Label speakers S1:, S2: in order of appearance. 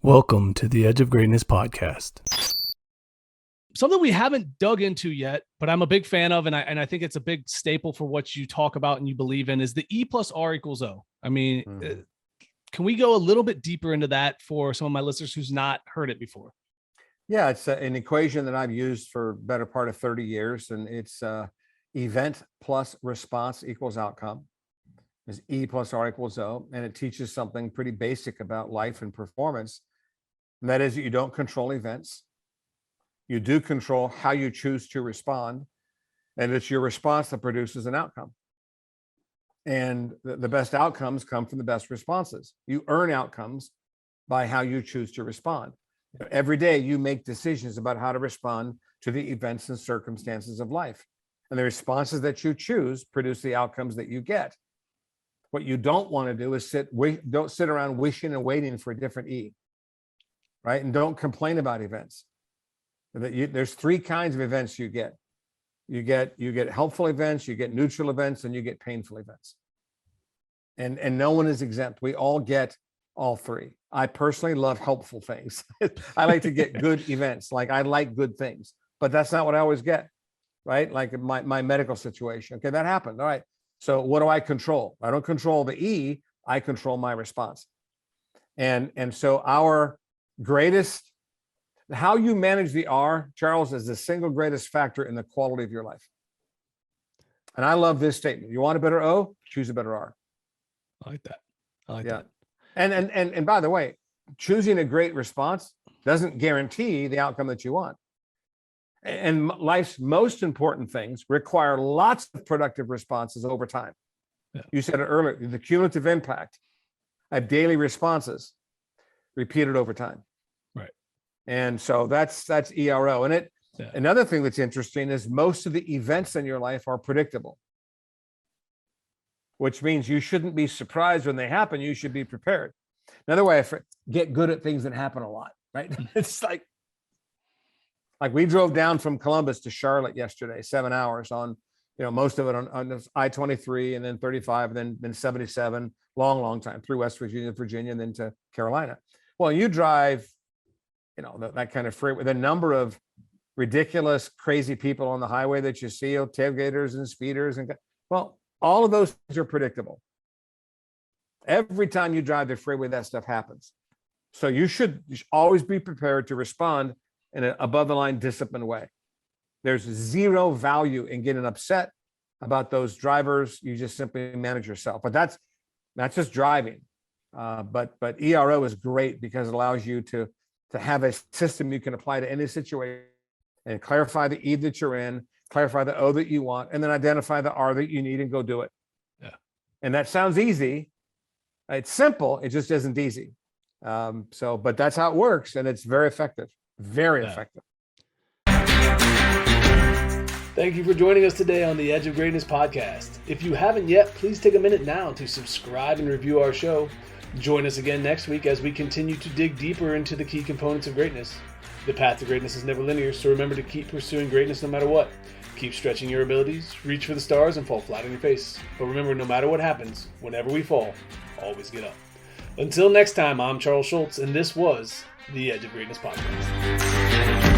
S1: Welcome to the Edge of Greatness podcast.
S2: Something we haven't dug into yet, but I'm a big fan of, and I think it's a big staple for what you talk about and you believe in, is the E plus R equals O. I mean, can we go a little bit deeper into that for some of my listeners who's not heard it before?
S3: Yeah, it's an equation that I've used for better part of 30 years, and it's event plus response equals outcome. Is E plus R equals O, and it teaches something pretty basic about life and performance. And that is that you don't control events. You do control how you choose to respond, and it's your response that produces an outcome. And the best outcomes come from the best responses. You earn outcomes by how you choose to respond. Every day you make decisions about how to respond to the events and circumstances of life. And the responses that you choose produce the outcomes that you get. What you don't want to do is don't sit around wishing and waiting for a different E, right? And don't complain about events. There's three kinds of events you get. You get helpful events, you get neutral events, and you get painful events. And no one is exempt. We all get all three. I personally love helpful things. I like to get good events. Like I like good things, but that's not what I always get, right? Like my medical situation. Okay, that happened. All right. So what do I control? I don't control the E, I control my response. And so how you manage the R, Charles, is the single greatest factor in the quality of your life. And I love this statement. You want a better O? Choose a better R.
S2: I like that. I like that.
S3: And by the way, choosing a great response doesn't guarantee the outcome that you want. And life's most important things require lots of productive responses over time. Yeah. You said it earlier, the cumulative impact of daily responses repeated over time.
S2: Right.
S3: And so that's ERO. And another thing that's interesting is most of the events in your life are predictable, which means you shouldn't be surprised when they happen. You should be prepared. Another way, get good at things that happen a lot, right? It's like we drove down from Columbus to Charlotte yesterday, 7 hours on, most of it on I-23 and then 35 and then 77, long time through West Virginia, and then to Carolina. Well, you drive, that kind of freeway, the number of ridiculous, crazy people on the highway that you see, tailgaters and speeders, well, all of those things are predictable. Every time you drive the freeway, that stuff happens. So you should always be prepared to respond in an above-the-line, disciplined way. There's zero value in getting upset about those drivers. You just simply manage yourself. But that's just driving. But ERO is great because it allows you to have a system you can apply to any situation and clarify the E that you're in, clarify the O that you want, and then identify the R that you need and go do it.
S2: Yeah. And
S3: that sounds easy. It's simple. It just isn't easy. But that's how it works, and it's very effective. Very effective.
S2: Thank you for joining us today on the Edge of Greatness podcast. If you haven't yet, please take a minute now to subscribe and review our show. Join us again next week as we continue to dig deeper into the key components of greatness. The path to greatness is never linear, so remember to keep pursuing greatness no matter what. Keep stretching your abilities, reach for the stars, and fall flat on your face. But remember, no matter what happens, whenever we fall, always get up. Until next time, I'm Charles Schultz, and this was the Edge of Greatness podcast.